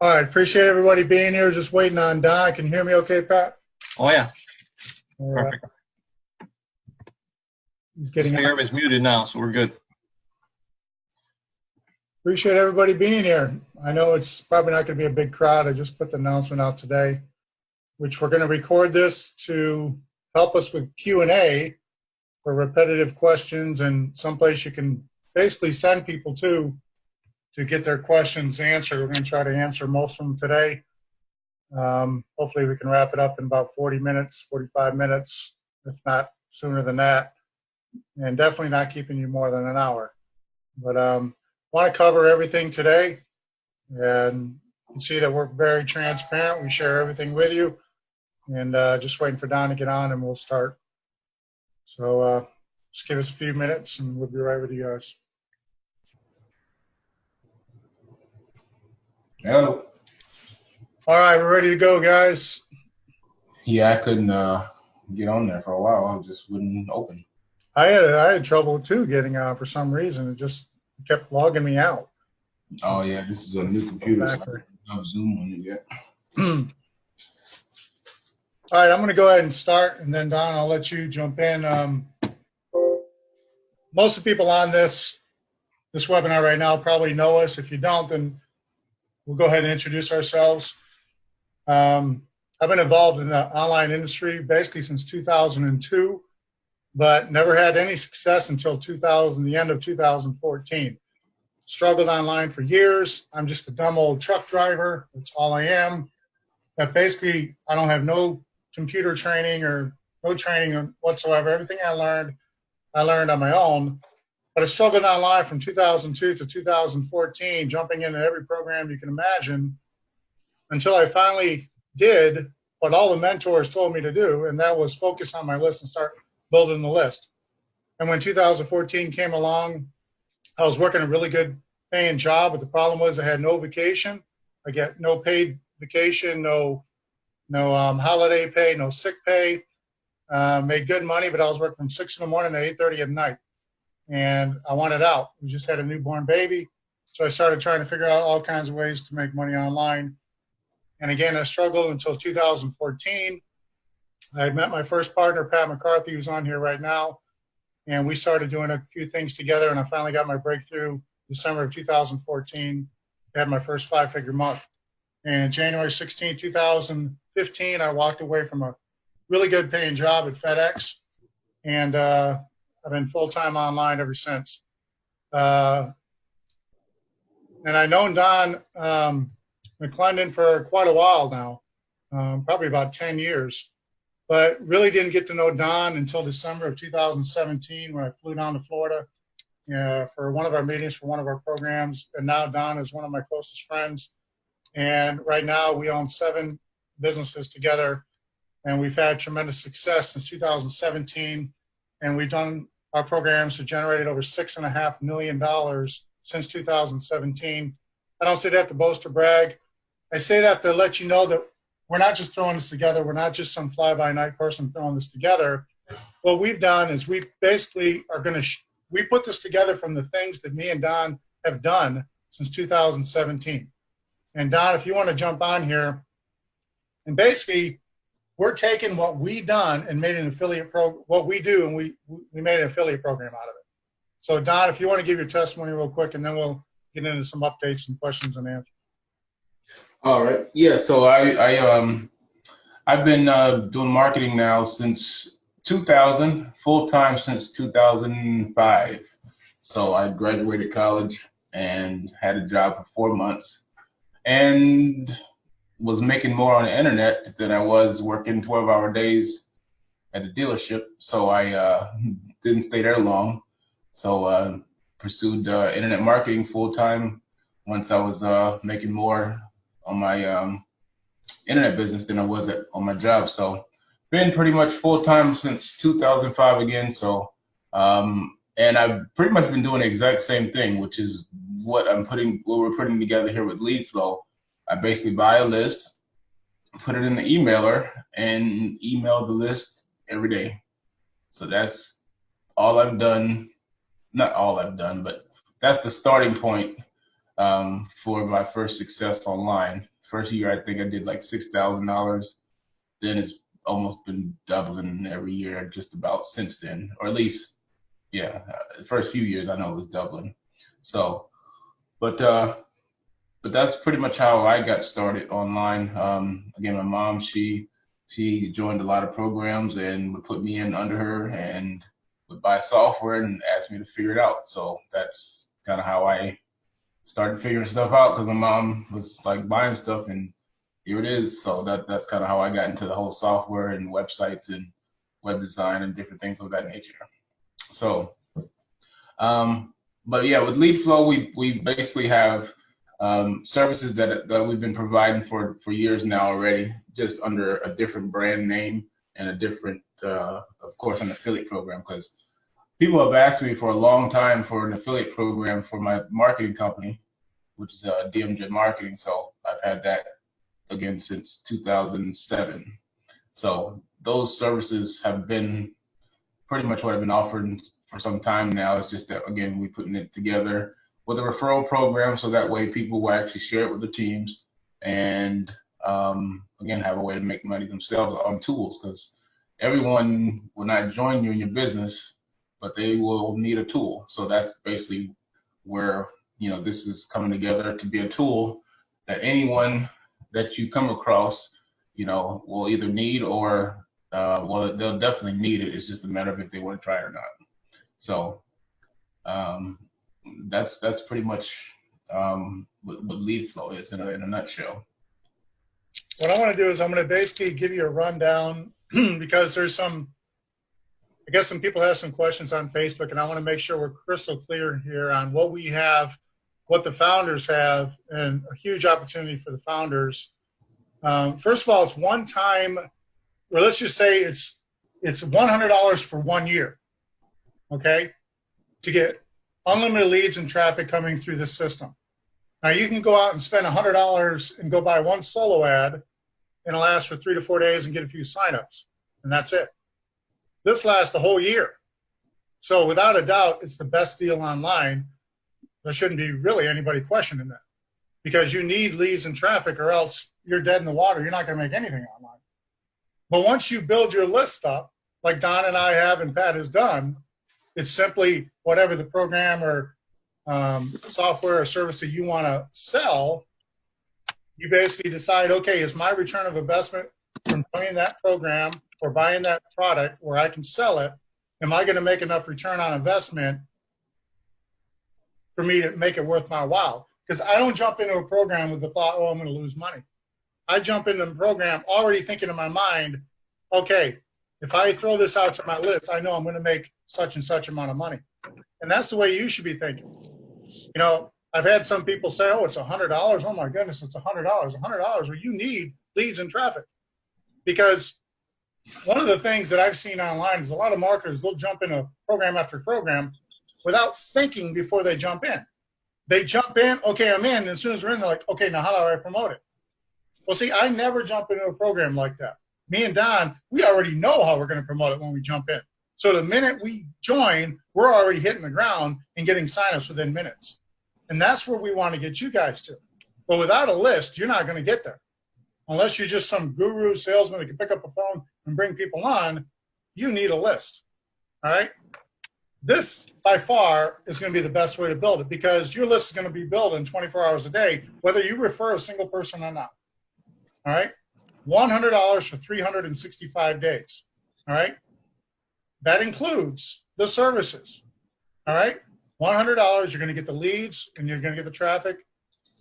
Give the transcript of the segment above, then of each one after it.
All right, appreciate everybody being here. Just waiting on Don. Can you hear me okay, Pat? Oh, yeah. All right. Perfect. He's getting Everybody's muted now, so we're good. Appreciate everybody being here. I know it's probably not going to be a big crowd. I just put the announcement out today, which we're going to record this to help us with Q A for repetitive questions and someplace you can basically send people to get their questions answered. We're going to try to answer most of them today. Hopefully we can wrap it up in about 40 minutes, 45 minutes, if not sooner than that. And definitely not keeping you more than an hour. But want to cover everything today. And you can see that we're very transparent. We share everything with you. And just waiting for Don to get on and we'll start. So just give us a few minutes and we'll be right with you guys. Hello. All right, we're ready to go, guys. Yeah, I couldn't get on there for a while. I just wouldn't open. I had trouble too getting on for some reason. It just kept logging me out. Oh yeah, this is a new computer. So I don't have Zoom on it yet. All right, I'm going to go ahead and start, and then Don, I'll let you jump in. Most of the people on this webinar right now probably know us. If you don't, then we'll go ahead and introduce ourselves. I've been involved in the online industry basically since 2002, but never had any success until the end of 2014. Struggled online for years. I'm just a dumb old truck driver. That's all I am. That basically, I don't have no computer training or no training whatsoever. Everything I learned on my own. But I struggled online from 2002 to 2014, jumping into every program you can imagine, until I finally did what all the mentors told me to do, and that was focus on my list and start building the list. And when 2014 came along, I was working a really good paying job, but the problem was I had no vacation. I get no paid vacation, no holiday pay, no sick pay. Made good money, but I was working from 6 in the morning to 8:30 at night. And I wanted out. We just had a newborn baby. So I started trying to figure out all kinds of ways to make money online. And again, I struggled until 2014. I had met my first partner, Pat McCarthy, who's on here right now. And we started doing a few things together. And I finally got my breakthrough December of 2014. I had my first 5-figure month. And January 16, 2015, I walked away from a really good paying job at FedEx. And I've been full-time online ever since. And I've known Don McClendon for quite a while now, probably about 10 years. But really didn't get to know Don until December of 2017 when I flew down to Florida for one of our meetings for one of our programs. And now Don is one of my closest friends. And right now we own 7 businesses together. And we've had tremendous success since 2017. And we've done our programs have generated over $6.5 million since 2017. I don't say that to boast or brag. I say that to let you know that we're not just throwing this together. We're not just some fly-by-night person throwing this together. What we've done is we basically are going to we put this together from the things that me and Don have done since 2017. And Don, if you want to jump on here, and basically we're taking what we done and made an affiliate what we do, and we made an affiliate program out of it. So Don, if you want to give your testimony real quick, and then we'll get into some updates and questions and answers. All right. Yeah. So I've been doing marketing now since 2000, full time since 2005. So I graduated college and had a job for 4 months, and was making more on the internet than I was working 12-hour days at a dealership. So I didn't stay there long. So pursued internet marketing full time once I was making more on my internet business than I was on my job. So been pretty much full time since 2005 again. So and I've pretty much been doing the exact same thing, which is what we're putting together here with LeadFlow. I basically buy a list, put it in the emailer, and email the list every day. So that's all I've done. Not all I've done, but that's the starting point for my first success online. First year, I think I did like $6,000. Then it's almost been doubling every year just about since then, or at least, yeah, the first few years I know it was doubling. So, but that's pretty much how I got started online. Again, my mom, she joined a lot of programs and would put me in under her and would buy software and ask me to figure it out. So that's kind of how I started figuring stuff out, because my mom was like buying stuff and here it is. So that's kind of how I got into the whole software and websites and web design and different things of that nature. So, but yeah, with LeadFlow, we basically have services that we've been providing for years now already, just under a different brand name and a different, of course, an affiliate program. Because people have asked me for a long time for an affiliate program for my marketing company, which is DMJ Marketing. So I've had that again since 2007. So those services have been pretty much what I've been offering for some time now. It's just that, again, we're putting it together with a referral program, so that way people will actually share it with the teams and again, have a way to make money themselves on tools, because everyone will not join you in your business, but they will need a tool. So that's basically where, you know, this is coming together to be a tool that anyone that you come across, you know, will either need or, well, they'll definitely need it. It's just a matter of if they want to try it or not. So that's pretty much what LeadFlow is in a nutshell. What I want to do is I'm going to basically give you a rundown because there's some, I guess some people have some questions on Facebook, and I want to make sure we're crystal clear here on what we have, what the founders have, and a huge opportunity for the founders. First of all, it's one time, or let's just say it's $100 for 1 year, okay, to get unlimited leads and traffic coming through the system. Now you can go out and spend $100 and go buy one solo ad, and it'll last for 3 to 4 days and get a few signups, and that's it. This lasts the whole year. So without a doubt, it's the best deal online. There shouldn't be really anybody questioning that, because you need leads and traffic or else you're dead in the water. You're not going to make anything online. But once you build your list up, like Don and I have and Pat has done, it's simply whatever the program or software or service that you want to sell, you basically decide, okay, is my return of investment from joining that program or buying that product where I can sell it, am I going to make enough return on investment for me to make it worth my while? Because I don't jump into a program with the thought, oh, I'm going to lose money. I jump into the program already thinking in my mind, okay, if I throw this out to my list, I know I'm going to make such and such amount of money. And that's the way you should be thinking. You know, I've had some people say, oh, it's $100. Oh my goodness, it's $100. $100. Well, you need leads and traffic. Because one of the things that I've seen online is a lot of marketers, they'll jump into program after program without thinking before they jump in. They jump in, okay, I'm in, and as soon as they're in, they're like, okay, now how do I promote it? Well, see, I never jump into a program like that. Me and Don, we already know how we're going to promote it when we jump in. So the minute we join, we're already hitting the ground and getting signups within minutes. And that's where we want to get you guys to. But without a list, you're not going to get there. Unless you're just some guru salesman that can pick up a phone and bring people on, you need a list. All right? This, by far, is going to be the best way to build it, because your list is going to be built in 24 hours a day, whether you refer a single person or not. All right? $100 for 365 days. All right? That includes the services. All right? $100, you're going to get the leads and you're going to get the traffic.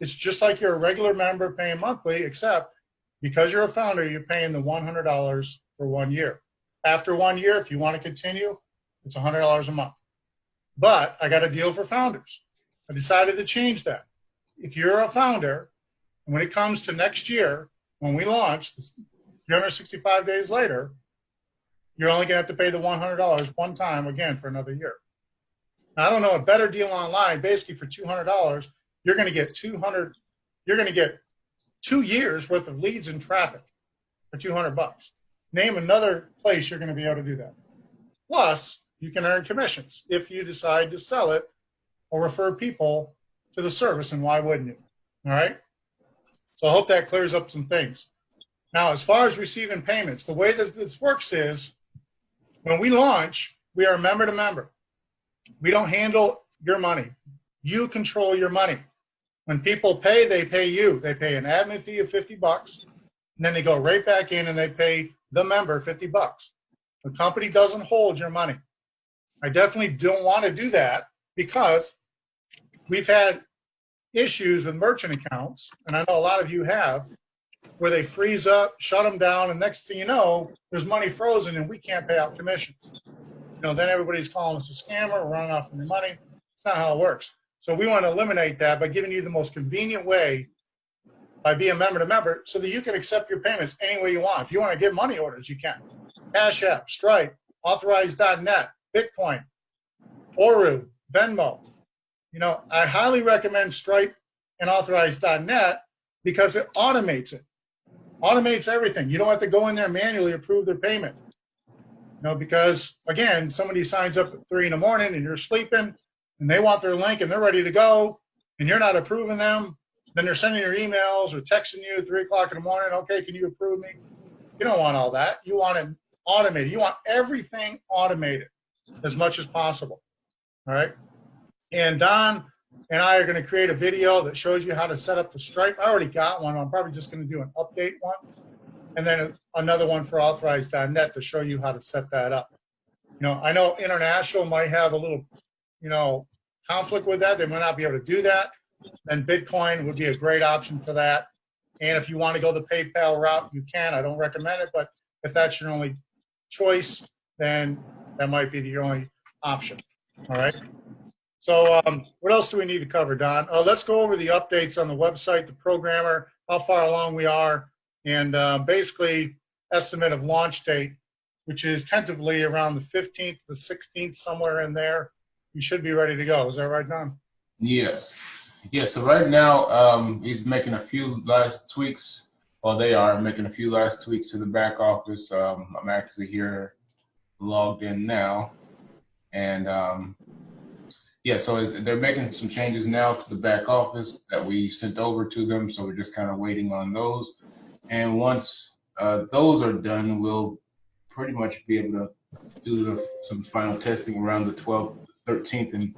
It's just like you're a regular member paying monthly, except because you're a founder, you're paying the $100 for 1 year. After 1 year, if you want to continue, it's $100 a month. But I got a deal for founders. I decided to change that. If you're a founder, and when it comes to next year, when we launch, 365 days later, you're only going to have to pay the $100 one time again for another year. Now, I don't know a better deal online. Basically, for $200, you're going to get 2 years worth of leads and traffic for $200. Name another place you're going to be able to do that. Plus, you can earn commissions if you decide to sell it or refer people to the service, and why wouldn't you? All right? So I hope that clears up some things. Now, as far as receiving payments, the way that this works is when we launch, we are member to member. We don't handle your money. You control your money. When people pay, they pay you. They pay an admin fee of $50, and then they go right back in and they pay the member $50. The company doesn't hold your money. I definitely don't want to do that because we've had issues with merchant accounts, and I know a lot of you have, where they freeze up, shut them down, and next thing you know, there's money frozen and we can't pay out commissions. Then everybody's calling us a scammer, we're running off with your money. It's not how it works. So we want to eliminate that by giving you the most convenient way by being member to member so that you can accept your payments any way you want. If you want to give money orders, you can. Cash App, Stripe, Authorized.net, Bitcoin, Oru, Venmo. I highly recommend Stripe and Authorized.net because it automates it. Automates everything. You don't have to go in there and manually approve their payment. Because again, somebody signs up at 3 in the morning and you're sleeping and they want their link and they're ready to go and you're not approving them, then they're sending your emails or texting you at 3 o'clock in the morning, okay, can you approve me? You don't want all that. You want it automated. You want everything automated as much as possible. All right. And Don and I are going to create a video that shows you how to set up the Stripe. I already got one. I'm probably just going to do an update one. And then another one for Authorized.net to show you how to set that up. I know international might have a little, conflict with that. They might not be able to do that. Then Bitcoin would be a great option for that. And if you want to go the PayPal route, you can. I don't recommend it, but if that's your only choice, then that might be your only option. All right. So what else do we need to cover, Don? Let's go over the updates on the website, the programmer, how far along we are, and basically estimate of launch date, which is tentatively around the 15th, the 16th, somewhere in there. You should be ready to go. Is that right, Don? Yes. Yeah, so right now he's making a few last tweaks, or they are making a few last tweaks to the back office. I'm actually here logged in now. And yeah, so they're making some changes now to the back office that we sent over to them. So we're just kind of waiting on those. And once those are done, we'll pretty much be able to do some final testing around the 12th, 13th,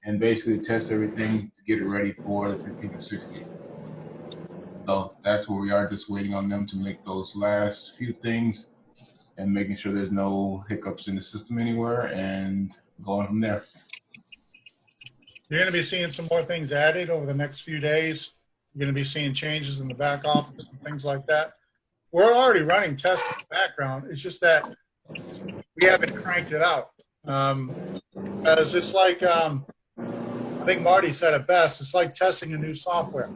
and basically test everything to get it ready for the 15th or 16th. So that's where we are, just waiting on them to make those last few things and making sure there's no hiccups in the system anywhere and going from there. You're going to be seeing some more things added over the next few days. You're going to be seeing changes in the back office and things like that. We're already running tests in the background. It's just that we haven't cranked it out. As it's like, I think Marty said it best, it's like testing a new software.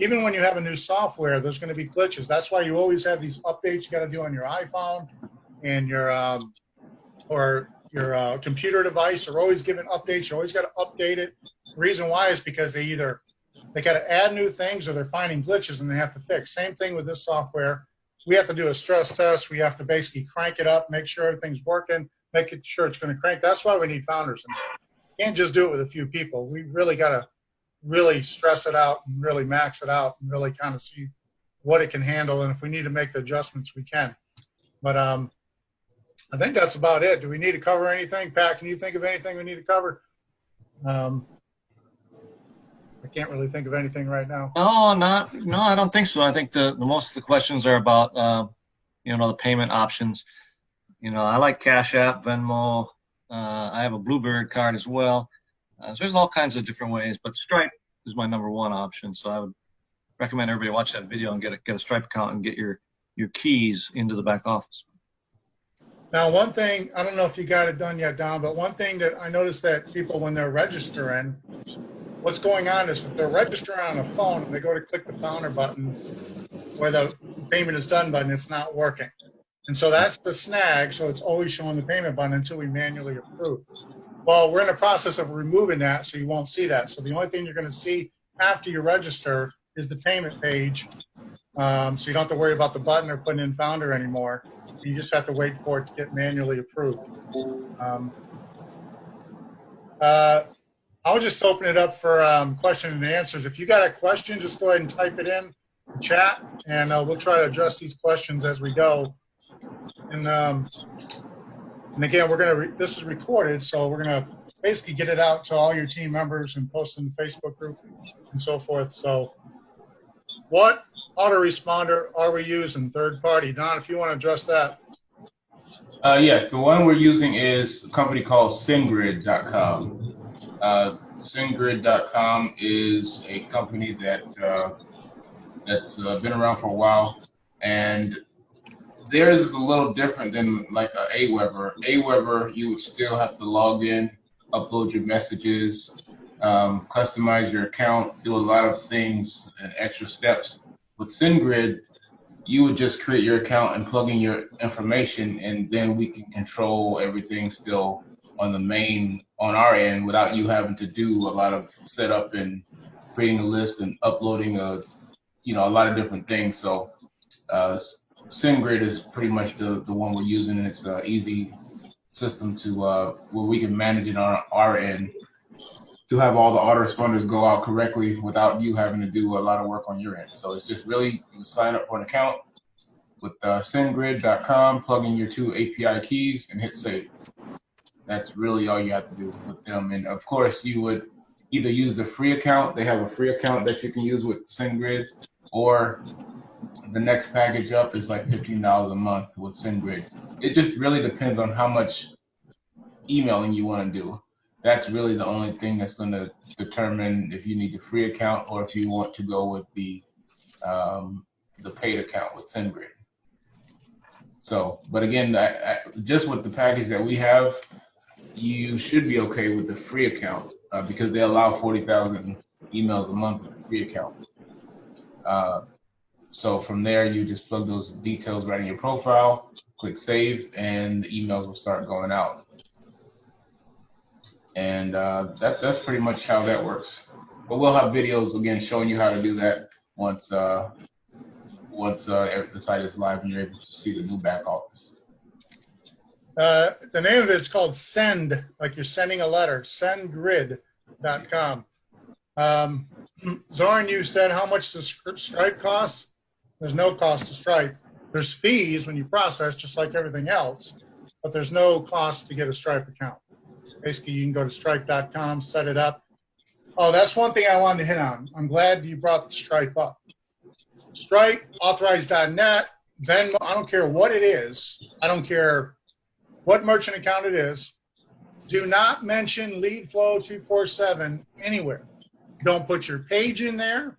Even when you have a new software, there's going to be glitches. That's why you always have these updates you got to do on your iPhone and your computer device. Are always giving updates. You always got to update it. The reason why is because they got to add new things or they're finding glitches and they have to fix. Same thing with this software. We have to do a stress test. We have to basically crank it up, make sure everything's working, make sure it's going to crank. That's why we need founders. And you can't just do it with a few people. We really got to really stress it out and really max it out and really kind of see what it can handle. And if we need to make the adjustments, we can. But I think that's about it. Do we need to cover anything? Pat, can you think of anything we need to cover? I can't really think of anything right now. No, I don't think so. I think the most of the questions are about, the payment options. I like Cash App, Venmo. I have a Bluebird card as well. So there's all kinds of different ways, but Stripe is my number one option. So I would recommend everybody watch that video and get a Stripe account and get your keys into the back office. Now, one thing, I don't know if you got it done yet, Don, but one thing that I noticed that people, when they're registering, what's going on is if they're registering on a phone and they go to click the founder button where the payment is done button, it's not working. And so that's the snag. So it's always showing the payment button until we manually approve. Well, we're in the process of removing that, so you won't see that. So the only thing you're going to see after you register is the payment page. So you don't have to worry about the button or putting in founder anymore. You just have to wait for it to get manually approved. I'll just open it up for question and answers. If you got a question, just go ahead and type it in. chat, and we'll try to address these questions as we go. And again, this is recorded, so we're gonna basically get it out to all your team members and post in the Facebook group and so forth. So what autoresponder are we using, third party? Don, if you want to address that. Yes, the one we're using is a company called SendGrid.com. SendGrid.com is a company that's been around for a while, and theirs is a little different than like Aweber. Aweber, you would still have to log in, upload your messages, customize your account, do a lot of things and extra steps. With SendGrid, you would just create your account and plug in your information, and then we can control everything still on our end without you having to do a lot of setup and creating a list and uploading a lot of different things. So SendGrid is pretty much the one we're using, and it's an easy system to where we can manage it on our end to have all the autoresponders go out correctly without you having to do a lot of work on your end. So it's just really, you sign up for an account with SendGrid.com, plug in your 2 API keys, and hit save. That's really all you have to do with them. And of course, you would either use the free account. They have a free account that you can use with SendGrid, or the next package up is like $15 a month with SendGrid. It just really depends on how much emailing you want to do. That's really the only thing that's going to determine if you need the free account or if you want to go with the paid account with SendGrid. So, but again, just with the package that we have, you should be okay with the free account because they allow 40,000 emails a month with the free account. So from there, you just plug those details right in your profile, click save, and the emails will start going out. And that's pretty much how that works. But we'll have videos again showing you how to do that once the site is live and you're able to see the new back office. The name of it is called Send, like you're sending a letter, SendGrid.com. Zoran, you said how much does Stripe cost? There's no cost to Stripe. There's fees when you process, just like everything else, but there's no cost to get a Stripe account. Basically, you can go to Stripe.com, set it up. Oh, that's one thing I wanted to hit on. I'm glad you brought Stripe up. Stripe, authorized.net, Venmo, I don't care what it is. I don't care what merchant account it is. Do not mention LeadFlow247 anywhere. Don't put your page in there.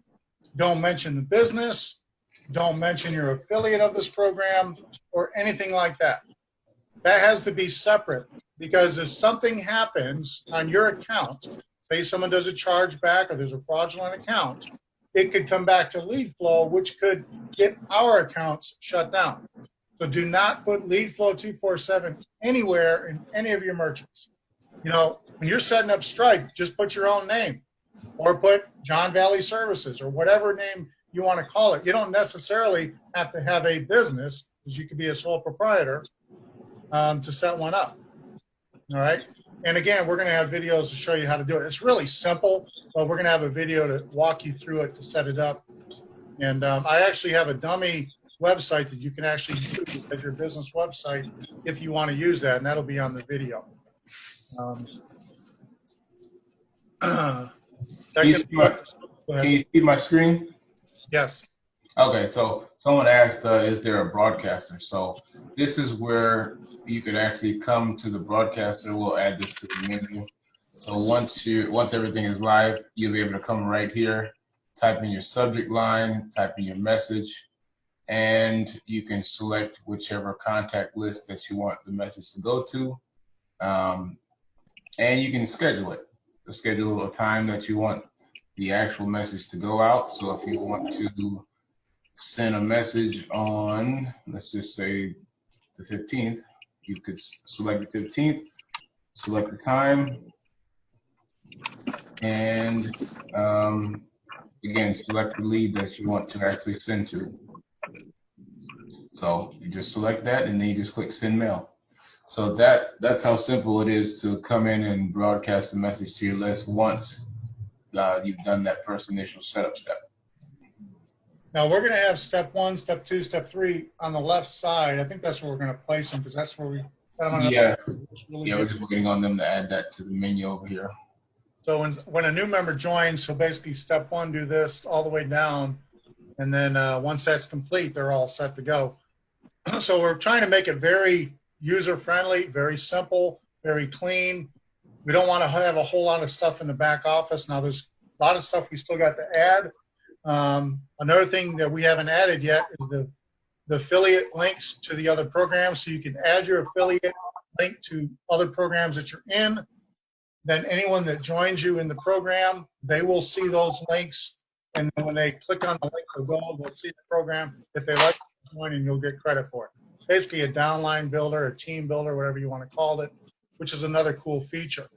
Don't mention the business. Don't mention your affiliate of this program or anything like that. That has to be separate, because if something happens on your account, say someone does a chargeback or there's a fraudulent account, it could come back to LeadFlow, which could get our accounts shut down. So do not put LeadFlow247 anywhere in any of your merchants. You know, when you're setting up Stripe, just put your own name or put John Valley Services or whatever name you want to call it. You don't necessarily have to have a business, because you could be a sole proprietor to set one up. All right. And again, we're going to have videos to show you how to do it. It's really simple, but we're going to have a video to walk you through it to set it up. And I actually have a dummy website that you can actually use as your business website if you want to use that, and that'll be on the video. Can you see my screen? Yes. Okay, so someone asked, is there a broadcaster? So this is where you could actually come to the broadcaster. We'll add this to the menu. So once everything is live, you'll be able to come right here, type in your subject line, type in your message, and you can select whichever contact list that you want the message to go to, and you can schedule it. Schedule a time that you want the actual message to go out. So if you want to send a message on, let's just say the 15th, you could select the 15th, select the time, and again, select the lead that you want to actually send to. So you just select that, and then you just click send mail. So that's how simple it is to come in and broadcast a message to your list once you've done that first initial setup step. Now we're going to have step 1, step 2, step 3 on the left side. I think that's where we're going to place them because that's where we got them on Yeah, really yeah, we're good. just waiting on them to add that to the menu over here. So when a new member joins, he'll basically step 1, do this all the way down. And then once that's complete, they're all set to go. So we're trying to make it very user-friendly, very simple, very clean. We don't want to have a whole lot of stuff in the back office. Now, there's a lot of stuff we still got to add. Another thing that we haven't added yet is the affiliate links to the other programs. So you can add your affiliate link to other programs that you're in. Then anyone that joins you in the program, they will see those links. And when they click on the link, they'll see the program. If they like to join, and you'll get credit for it. Basically a downline builder, a team builder, whatever you want to call it, which is another cool feature.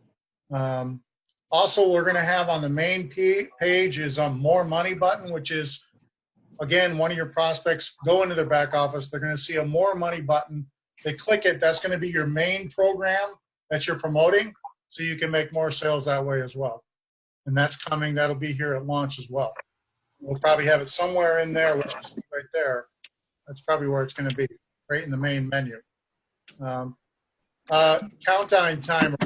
Also, we're going to have on the main page is a more money button, which is, again, one of your prospects go into their back office. They're going to see a more money button. They click it. That's going to be your main program that you're promoting, so you can make more sales that way as well. And that's coming. That'll be here at launch as well. We'll probably have it somewhere in there, which is right there. That's probably where it's going to be, right in the main menu. Countdown timer.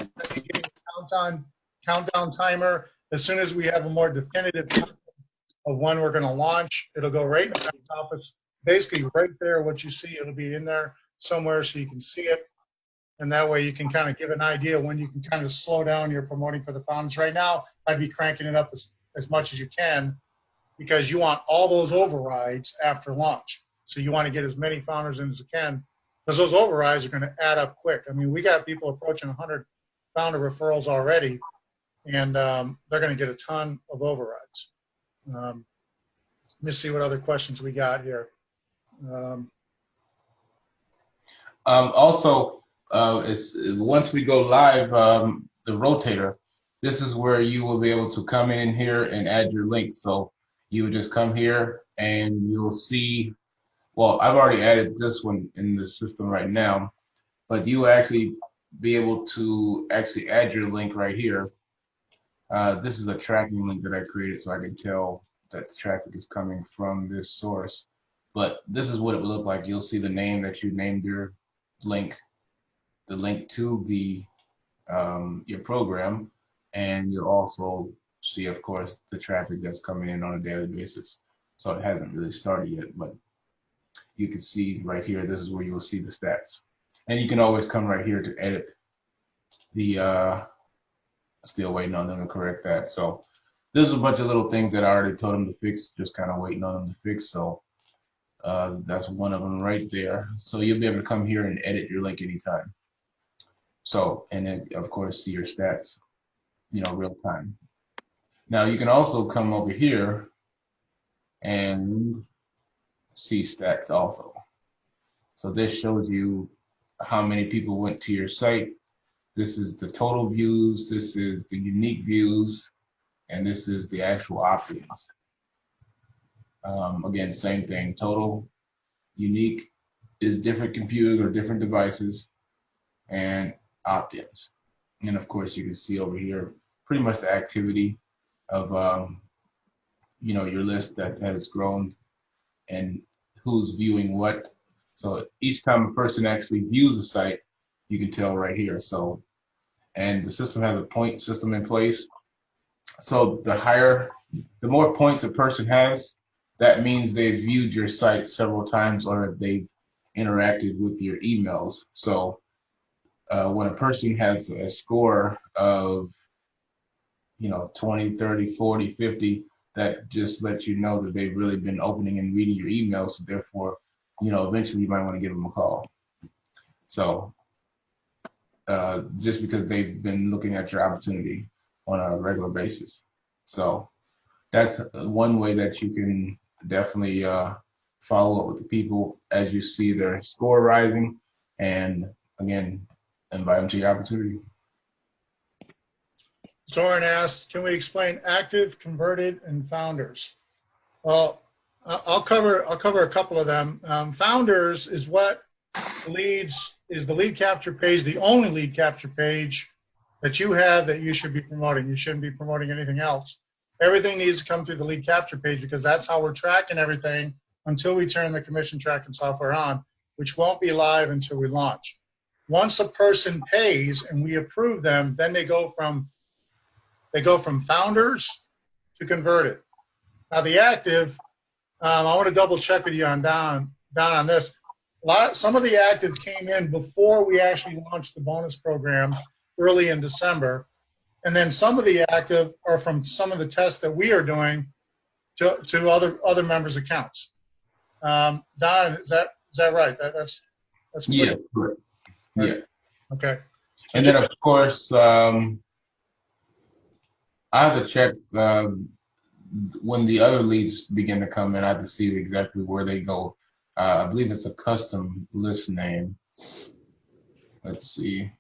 Countdown timer. As soon as we have a more definitive time of when we're going to launch, it'll go right in the back office. Basically, right there, what you see, it'll be in there somewhere so you can see it. And that way you can kind of give an idea when you can kind of slow down your promoting for the founders. Right now, I'd be cranking it up as much as you can because you want all those overrides after launch. So you want to get as many founders in as you can because those overrides are going to add up quick. I mean, we got people approaching 100 founder referrals already, and they're going to get a ton of overrides. Let me see what other questions we got here. Also, once we go live, the rotator, this is where you will be able to come in here and add your link. So you would just come here and you'll see, well, I've already added this one in the system right now, but you will actually be able to actually add your link right here. This is a tracking link that I created so I can tell that the traffic is coming from this source. But this is what it would look like. You'll see the name that you named your link, the link to the your program, and you'll also see, of course, the traffic that's coming in on a daily basis. So it hasn't really started yet, but you can see right here, this is where you will see the stats. And you can always come right here to edit the, still waiting on them to correct that. So there's a bunch of little things that I already told them to fix, just kind of waiting on them to fix. So that's one of them right there. So you'll be able to come here and edit your link anytime. So, and then of course see your stats, you know, real time. Now you can also come over here and see stats also. So this shows you how many people went to your site. This is the total views, this is the unique views, and this is the actual opt-ins. Again, same thing, total, unique is different computers or different devices, and opt-ins. And of course, you can see over here pretty much the activity of you know, your list that has grown and who's viewing what. So each time a person actually views a site, you can tell right here. So, and the system has a point system in place. So the more points a person has, that means they've viewed your site several times or they've interacted with your emails. So when a person has a score of, you know, 20, 30, 40, 50, that just lets you know that they've really been opening and reading your emails. So therefore, you know, eventually you might want to give them a call. So just because they've been looking at your opportunity on a regular basis. So that's one way that you can definitely follow up with the people as you see their score rising, and again, invite them to your opportunity. Zoran asks, can we explain active, converted, and founders? Well, I'll cover a couple of them. Founders is what leads is the lead capture page, the only lead capture page that you have that you should be promoting. You shouldn't be promoting anything else. everything needs to come through the lead capture page because that's how we're tracking everything until we turn the commission tracking software on, which won't be live until we launch. Once a person pays and we approve them, then they go from founders to converted. Now the active, I want to double check with you on Don on this. Some of the active came in before we actually launched the bonus program early in December. And then some of the active are from some of the tests that we are doing to other members' accounts. Don, is that right? That's Yeah, correct. Right. Yeah. Okay. So And then of course, I have to check when the other leads begin to come in. I have to see exactly where they go. I believe it's a custom list name. Let's see.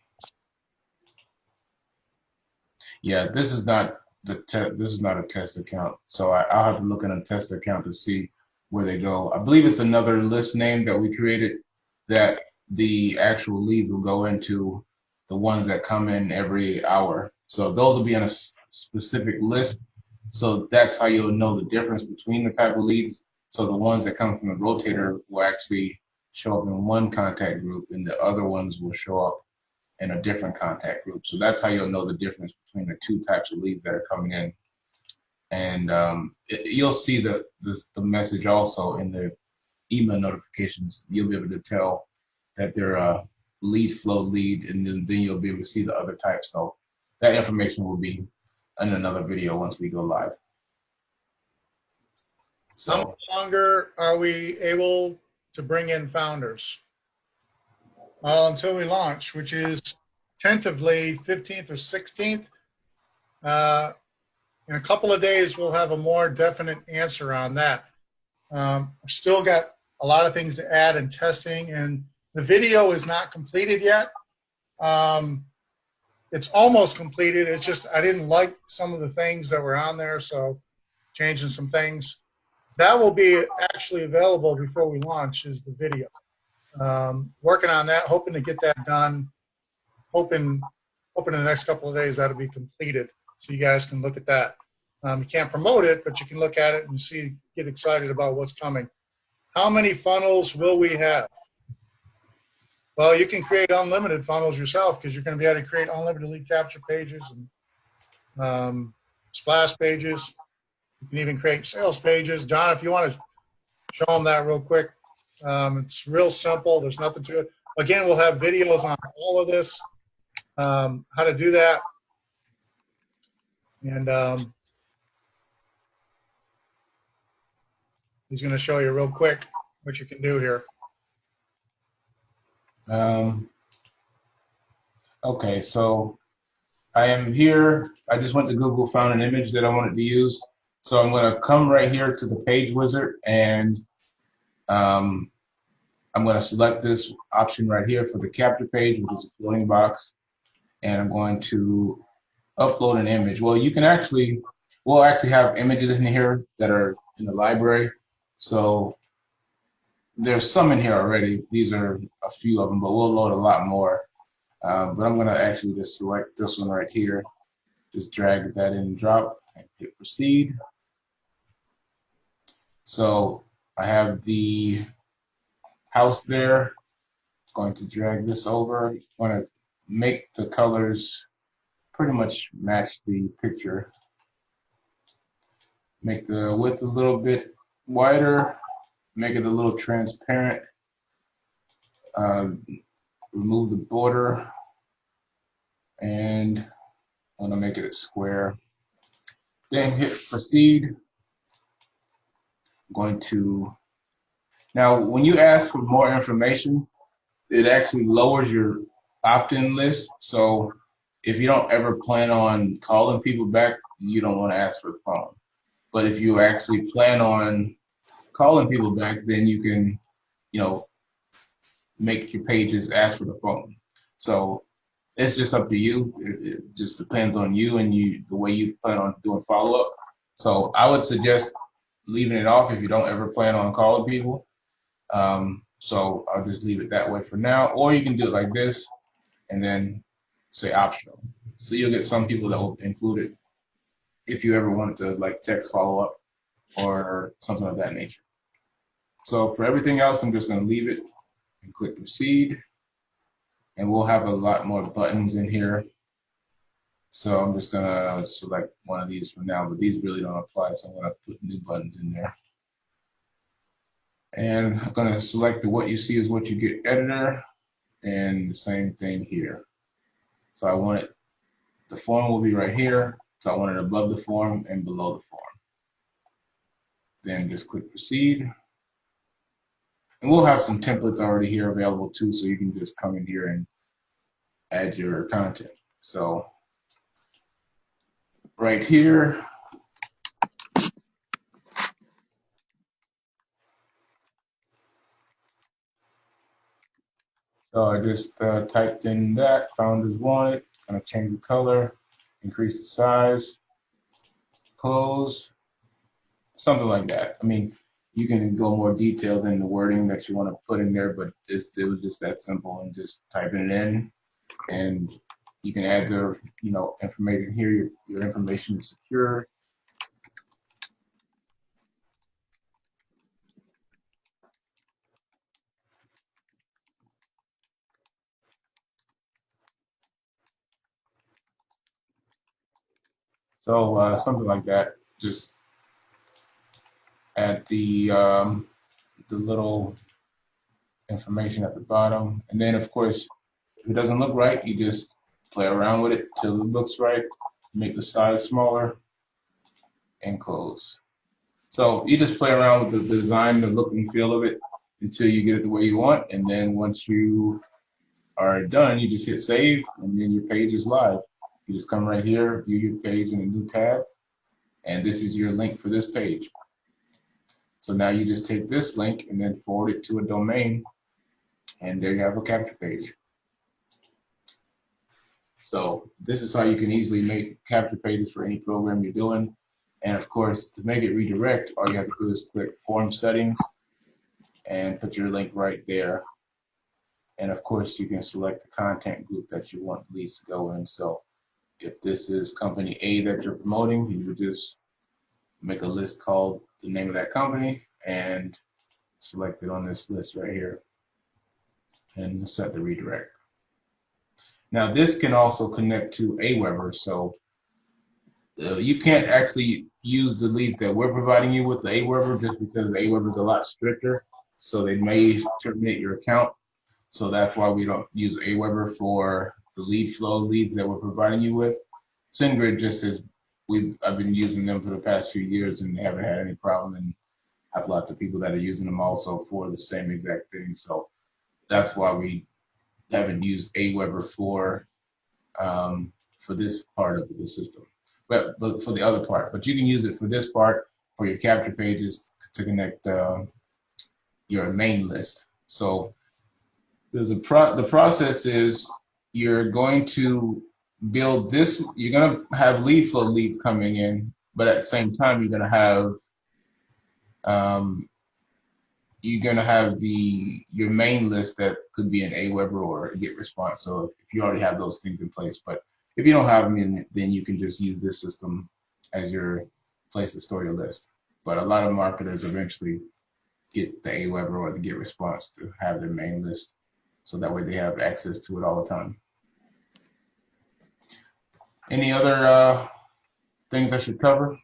Yeah, this is not this is not a test account, so I'll have to look in a test account to see where they go. I believe it's another list name that we created that the actual lead will go into the ones that come in every hour. So those will be on a specific list. So that's how you'll know the difference between the type of leads. So the ones that come from the rotator will actually show up in one contact group, and the other ones will show up in a different contact group. So that's how you'll know the difference between the two types of leads that are coming in. And you'll see the message also in the email notifications. You'll be able to tell that they're a lead flow lead, and then you'll be able to see the other types. So that information will be in another video once we go live. So how much longer are we able to bring in founders? Until we launch, which is tentatively 15th or 16th. In a couple of days, we'll have a more definite answer on that. We've still got a lot of things to add and testing, and the video is not completed yet. It's almost completed. It's just I didn't like some of the things that were on there, so changing some things. That will be actually available before we launch is the video. Working on that, hoping to get that done. Hoping in the next couple of days that'll be completed, so you guys can look at that. You can't promote it, but you can look at it and see, get excited about what's coming. How many funnels will we have? Well, you can create unlimited funnels yourself because you're going to be able to create unlimited lead capture pages and splash pages. You can even create sales pages. John, if you want to show them that real quick. It's real simple. There's nothing to it. Again, we'll have videos on all of this, how to do that. And he's going to show you real quick what you can do here. Okay, so I am here. I just went to Google, found an image that I wanted to use. So I'm going to come right here to the page wizard, and I'm going to select this option right here for the capture page, which is a floating box, and I'm going to upload an image. Well, you can actually, we'll actually have images in here that are in the library. So there's some in here already. These are a few of them, but we'll load a lot more. But I'm going to actually just select this one right here. Just drag that in and drop and hit proceed. So I have the house there. Going to drag this over. I'm going to make the colors pretty much match the picture. Make the width a little bit wider. Make it a little transparent. Remove the border. And I'm going to make it a square. Then hit proceed. I'm going to, now when you ask for more information, it actually lowers your opt-in list. So if you don't ever plan on calling people back, you don't want to ask for the phone. But if you actually plan on calling people back, then you can, you know, make your pages ask for the phone. So it's just up to you. It just depends on you and the way you plan on doing follow-up. So I would suggest leaving it off if you don't ever plan on calling people. So I'll just leave it that way for now. Or you can do it like this and then say optional. So you'll get some people that will include it if you ever wanted to like text follow up or something of that nature. So for everything else, I'm just going to leave it and click proceed. And we'll have a lot more buttons in here. So I'm just going to select one of these for now, but these really don't apply. So I'm going to put new buttons in there. And I'm going to select the what you see is what you get editor, and the same thing here. So I want it, the form will be right here. So I want it above the form and below the form. Then just click proceed. And we'll have some templates already here available too, so you can just come in here and add your content. So right here, so I just typed in that, founders wanted, gonna change the color, increase the size, close, something like that. I mean, you can go more detailed in the wording that you want to put in there, but it was just that simple, and just typing it in, and you can add the information here. Your information is secure. So something like that. Just add the little information at the bottom, and then of course, if it doesn't look right, you just play around with it till it looks right. Make the size smaller and close. So you just play around with the design, the look and feel of it until you get it the way you want, and then once you are done, you just hit save, and then your page is live. You just come right here, view your page in a new tab, and this is your link for this page. So now you just take this link and then forward it to a domain, and there you have a capture page. So this is how you can easily make capture pages for any program you're doing. And of course, to make it redirect, all you have to do is click form settings and put your link right there. And of course, you can select the content group that you want leads to go in. So if this is company A that you're promoting, you would just make a list called the name of that company and select it on this list right here and set the redirect. Now this can also connect to Aweber, so you can't actually use the leads that we're providing you with the Aweber just because Aweber is a lot stricter, so they may terminate your account. So that's why we don't use Aweber for the LeadFlow leads that we're providing you with. SendGrid just is, I've been using them for the past few years and haven't had any problem, and have lots of people that are using them also for the same exact thing. So that's why we haven't used Aweber for this part of the system, but for the other part. But you can use it for this part for your capture pages to connect your main list. So there's the process is you're going to build this. You're going to have LeadFlow leads coming in, but at the same time you're going to have your main list that could be an Aweber or a GetResponse. So if you already have those things in place, but if you don't have them, then you can just use this system as your place to store your list. But a lot of marketers eventually get the Aweber or the GetResponse to have their main list, so that way they have access to it all the time. Any other things I should cover?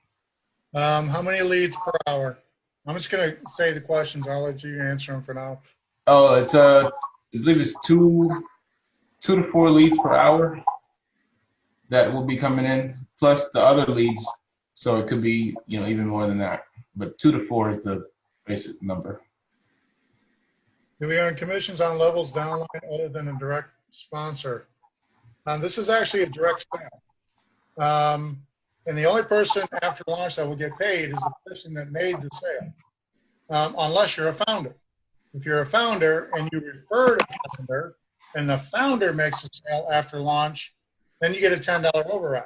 How many leads per hour? I'm just going to say the questions. I'll let you answer them for now. Oh, it's I believe it's two to 4 leads per hour that will be coming in, plus the other leads. So it could be even more than that, but 2 to 4 is the basic number. Do we earn commissions on levels downline other than a direct sponsor? This is actually a direct sale. And the only person after launch that will get paid is the person that made the sale, unless you're a founder. If you're a founder and you refer to a founder and the founder makes a sale after launch, then you get a $10 override.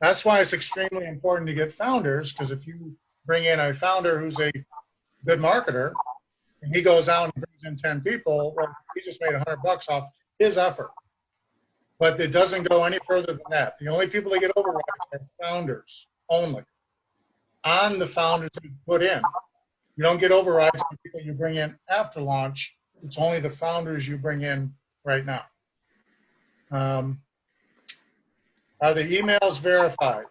That's why it's extremely important to get founders, because if you bring in a founder who's a good marketer and he goes out and brings in 10 people, well, he just made $100 off his effort. But it doesn't go any further than that. The only people that get overrides are founders. only on the founders that you put in. You don't get overrides on people you bring in after launch. It's only the founders you bring in right now. Are the emails verified?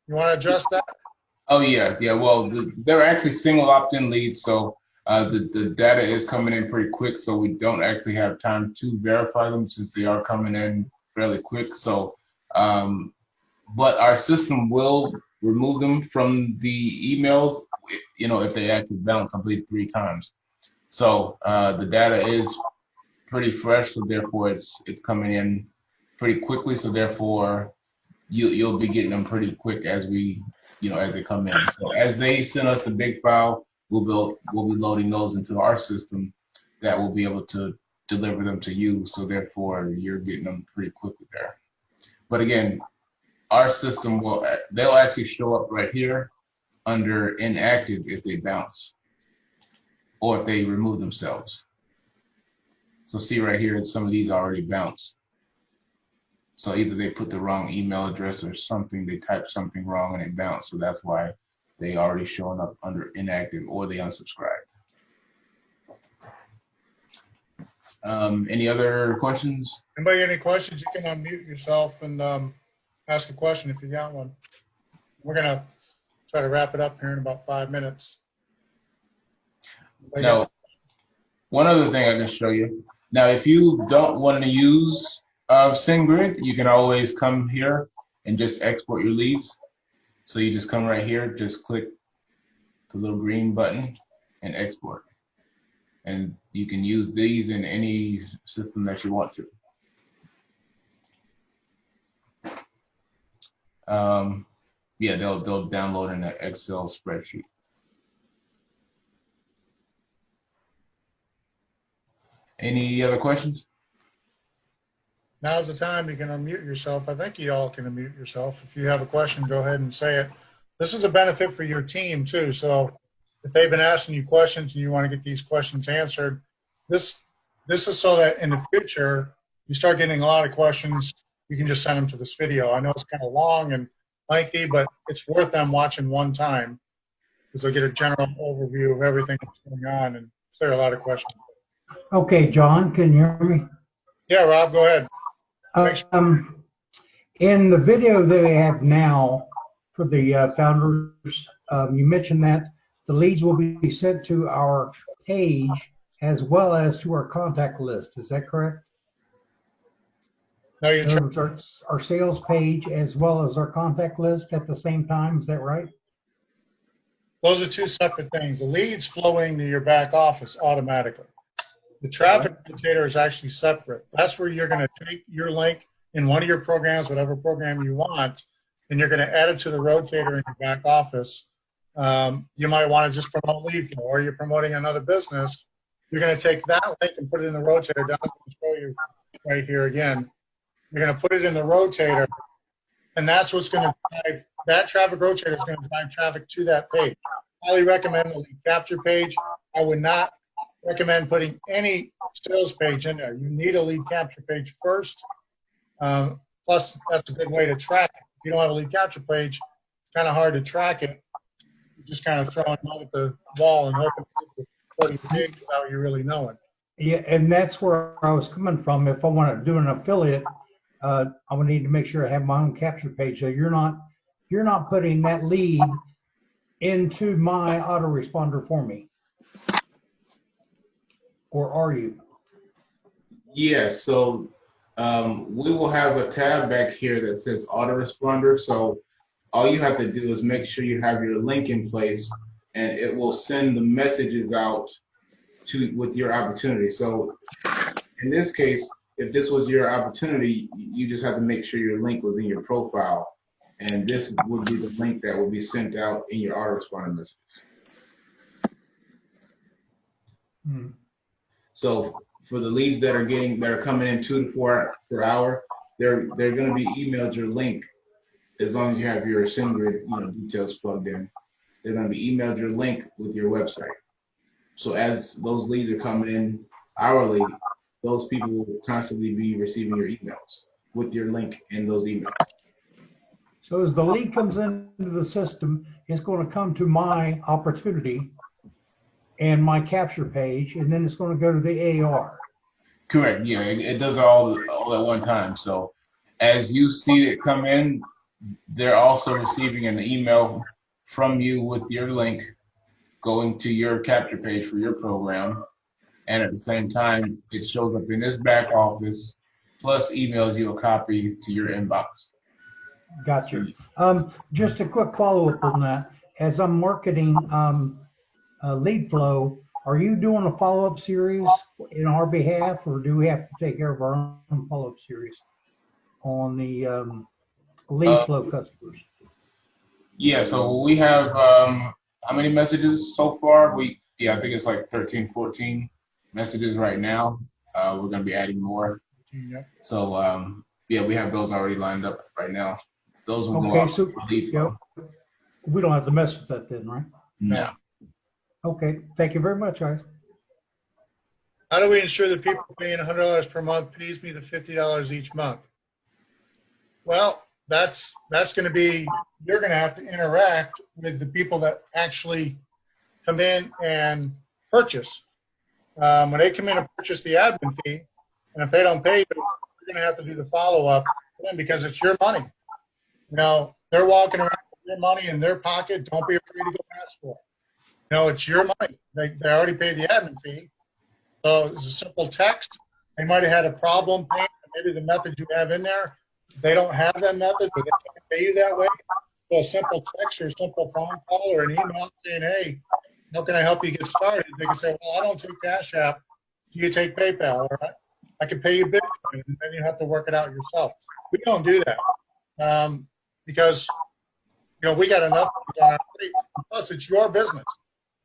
You want to address that? Oh yeah, yeah. Well, they're actually single opt-in leads, so the data is coming in pretty quick. So we don't actually have time to verify them since they are coming in fairly quick. So, but our system will remove them from the emails, if they actually bounce, I believe 3 times. So the data is pretty fresh, so therefore it's coming in pretty quickly. So therefore you'll be getting them pretty quick as as they come in. So as they send us the big file, we'll be loading those into our system that will be able to deliver them to you. So therefore you're getting them pretty quickly there. But again, our system they'll actually show up right here under inactive if they bounce or if they remove themselves. So see right here, some of these already bounced. So either they put the wrong email address or something, they typed something wrong and it bounced. So that's why they already showing up under inactive or they unsubscribed. Any other questions? Anybody any questions? You can unmute yourself and ask a question if you got one. We're going to try to wrap it up here in about 5 minutes. Now, one other thing I can show you. Now, if you don't want to use SendGrid, you can always come here and just export your leads. So you just come right here, just click the little green button and export. And you can use these in any system that you want to. Yeah, they'll download in an Excel spreadsheet. Any other questions? Now's the time you can unmute yourself. I think you all can unmute yourself. If you have a question, go ahead and say it. This is a benefit for your team too. So if they've been asking you questions and you want to get these questions answered, this is so that in the future, you start getting a lot of questions, you can just send them to this video. I know it's kind of long and lengthy, but it's worth them watching one time because they'll get a general overview of everything that's going on and clear a lot of questions. Okay, John, can you hear me? Yeah, Rob, go ahead. In the video that we have now for the founders, you mentioned that the leads will be sent to our page as well as to our contact list. Is that correct? No, you're our sales page as well as our contact list at the same time. Is that right? Those are two separate things. The leads flowing to your back office automatically. The traffic rotator is actually separate. That's where you're going to take your link in one of your programs, whatever program you want, and you're going to add it to the rotator in your back office. You might want to just promote LeadFlow, or you're promoting another business. You're going to take that link and put it in the rotator. Down, I'll show you right here again. You're going to put it in the rotator, and that's what's going to drive, that traffic rotator is going to drive traffic to that page. Highly recommend the lead capture page. I would not recommend putting any sales page in there. You need a lead capture page first. Plus, that's a good way to track it. If you don't have a lead capture page, it's kind of hard to track it. You're just kind of throwing them at the wall and hoping for the page without you really knowing. Yeah, and that's where I was coming from. If I want to do an affiliate, I would need to make sure I have my own capture page. So you're not putting that lead into my autoresponder for me. Or are you? Yes, so we will have a tab back here that says autoresponder. So all you have to do is make sure you have your link in place and it will send the messages out with your opportunity. So in this case, if this was your opportunity, you just have to make sure your link was in your profile. And this would be the link that will be sent out in your autoresponder message. Hmm. So for the leads that are coming in 2 to 4 per hour, they're going to be emailed your link as long as you have your SendGrid details plugged in. They're going to be emailed your link with your website. So as those leads are coming in hourly, those people will constantly be receiving your emails. with your link in those emails. So as the lead comes into the system, it's going to come to my opportunity and my capture page, and then it's going to go to the AR. Correct. Yeah, it does all at one time. So as you see it come in, they're also receiving an email from you with your link going to your capture page for your program. And at the same time, it shows up in this back office, plus emails you a copy to your inbox. Gotcha. Just a quick follow-up on that. As I'm marketing LeadFlow, are you doing a follow-up series in our behalf, or do we have to take care of our own follow-up series on the LeadFlow customers? Yeah, so we have, how many messages so far? I think it's like 13, 14 messages right now. We're going to be adding more. Yep. So, yeah, we have those already lined up right now. Those will go Okay, out so for LeadFlow. we don't have to mess with that then, right? No. Okay, thank you very much, guys. How do we ensure that people paying $100 per month pays me the $50 each month? Well, that's going to be, you're going to have to interact with the people that actually come in and purchase. When they come in and purchase the admin fee, and if they don't pay you, you're going to have to do the follow-up for them because it's your money. You know, they're walking around with your money in their pocket. Don't be afraid to go ask for it. You know, it's your money. They already paid the admin fee. So it's a simple text. They might have had a problem paying. Maybe the method you have in there, they don't have that method, but they can't pay you that way. So a simple text or a simple phone call or an email saying, hey, how can I help you get started? They can say, well, I don't take Cash App. Do you take PayPal? Or I can pay you Bitcoin, and then you have to work it out yourself. We don't do that because, you know, we got enough on our plate. Plus, it's your business.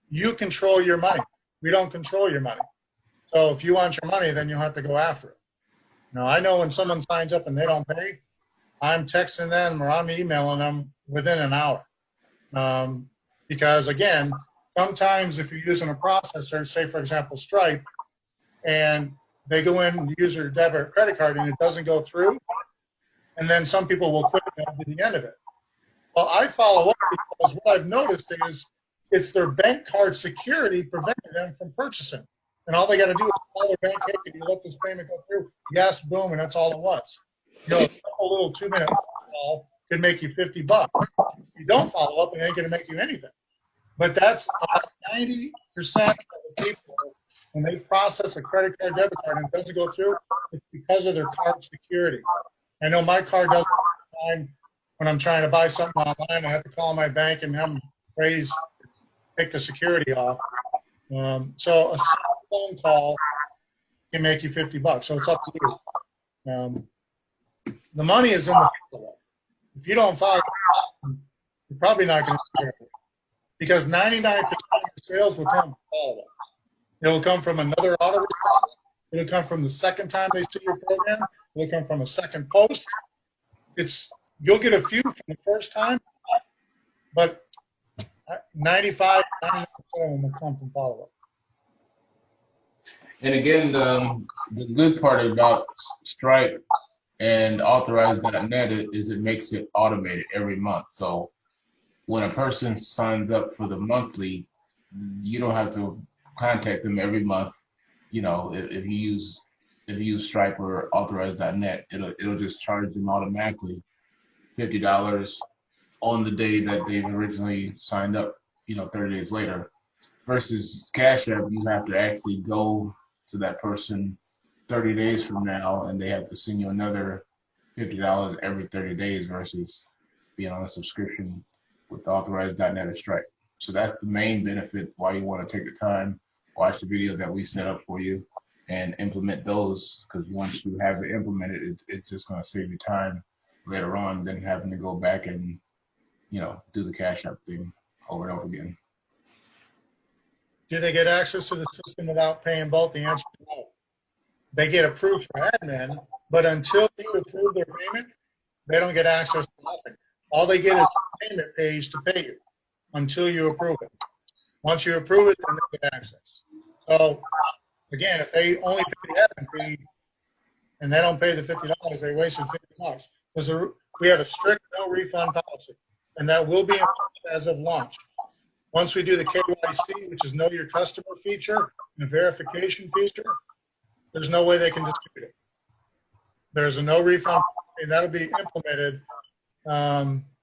You control your money. We don't control your money. So if you want your money, then you have to go after it. Now, I know when someone signs up and they don't pay, I'm texting them or I'm emailing them within an hour. Because, again, sometimes if you're using a processor, say, for example, Stripe, and they go in and use their debit or credit card and it doesn't go through, and then some people will quit at the end of it. Well, I follow up because what I've noticed is it's their bank card security preventing them from purchasing. And all they got to do is call their bank, hey, can you let this payment go through? Yes, boom, and that's all it was. You know, a little 2-minute call could make you $50. If you don't follow up, it ain't going to make you anything. But that's 90% of the people, when they process a credit card, debit card, and it doesn't go through, it's because of their card security. I know my card doesn't time when I'm trying to buy something online. I have to call my bank and have them take the security off. So a phone call can make you $50. So it's up to you. The money is in the follow-up. If you don't follow, you're probably not going to share it because 99% of sales will come from follow-up. It will come from another auto response. It will come from the second time they see your program. It will come from a second post. You'll get a few from the first time, but 95, 99% of them will come from follow-up. And again, the good part about Stripe and Authorize.net is it makes it automated every month. So when a person signs up for the monthly, you don't have to contact them every month. You know, if you use Stripe or Authorize.net, it'll just charge them automatically $50 on the day that they've originally signed up. You know, 30 days later. Versus Cash App, you have to actually go to that person 30 days from now, and they have to send you another $50 every 30 days versus being on a subscription with Authorize.net or Stripe. So that's the main benefit why you want to take the time, watch the video that we set up for you, and implement those, because once you have it implemented, it's just going to save you time later on than having to go back and, you know, do the Cash App thing over and over again. Do they get access to the system without paying both? The answer is no. They get approved for admin, but until you approve their payment, they don't get access to nothing. All they get is a payment page to pay you until you approve it. Once you approve it, then they get access. So, again, if they only pay the admin fee and they don't pay the $50, they wasted launch. We have a strict no refund policy, and that will be in place as of launch. Once we do the KYC, which is know your customer feature, and verification feature, there's no way they can dispute it. There's a no refund, and that'll be implemented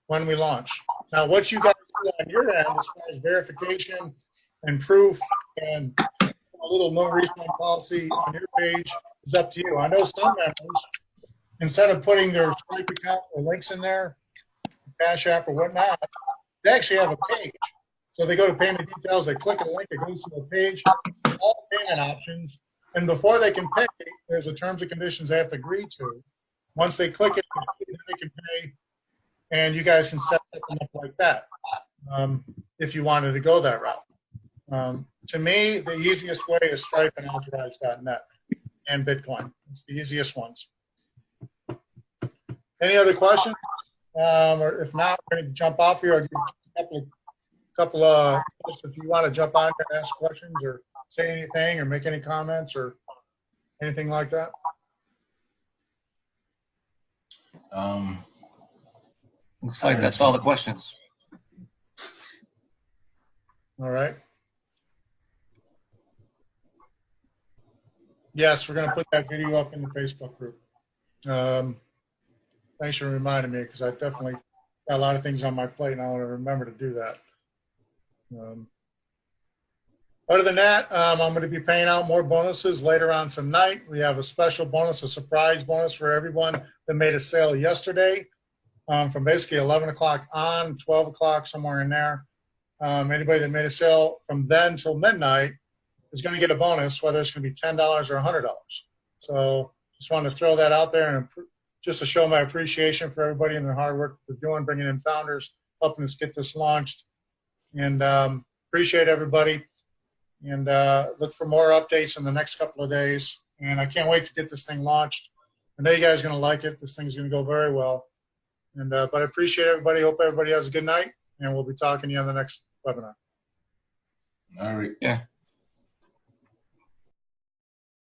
when we launch. Now, what you guys do on your end as far as verification and proof and a little no refund policy on your page is up to you. I know some members, instead of putting their Stripe account or links in there, Cash App or whatnot, they actually have a page. So they go to payment details, they click a link, it goes to a page, all payment options, and before they can pay, there's a terms and conditions they have to agree to. Once they click it, then they can pay, and you guys can set them up like that if you wanted to go that route. To me, the easiest way is Stripe and Authorize.net and Bitcoin. It's the easiest ones. Any other questions? Or if not, we're going to jump off here. I'll give you a couple of minutes if you want to jump on here and ask questions or say anything or make any comments or anything like that. Looks like that's all the questions. All right. Yes, we're going to put that video up in the Facebook group. Thanks for reminding me, because I definitely got a lot of things on my plate and I want to remember to do that. Other than that, I'm going to be paying out more bonuses later on tonight. We have a special bonus, a surprise bonus for everyone that made a sale yesterday from basically 11 o'clock on, 12 o'clock, somewhere in there. Anybody that made a sale from then till midnight is going to get a bonus, whether it's going to be $10 or $100. So just wanted to throw that out there and just to show my appreciation for everybody and their hard work they're doing, bringing in founders, helping us get this launched. And appreciate everybody. And look for more updates in the next couple of days. And I can't wait to get this thing launched. I know you guys are going to like it. This thing's going to go very well. And but I appreciate everybody. Hope everybody has a good night. And we'll be talking to you on the next webinar. All right. Yeah.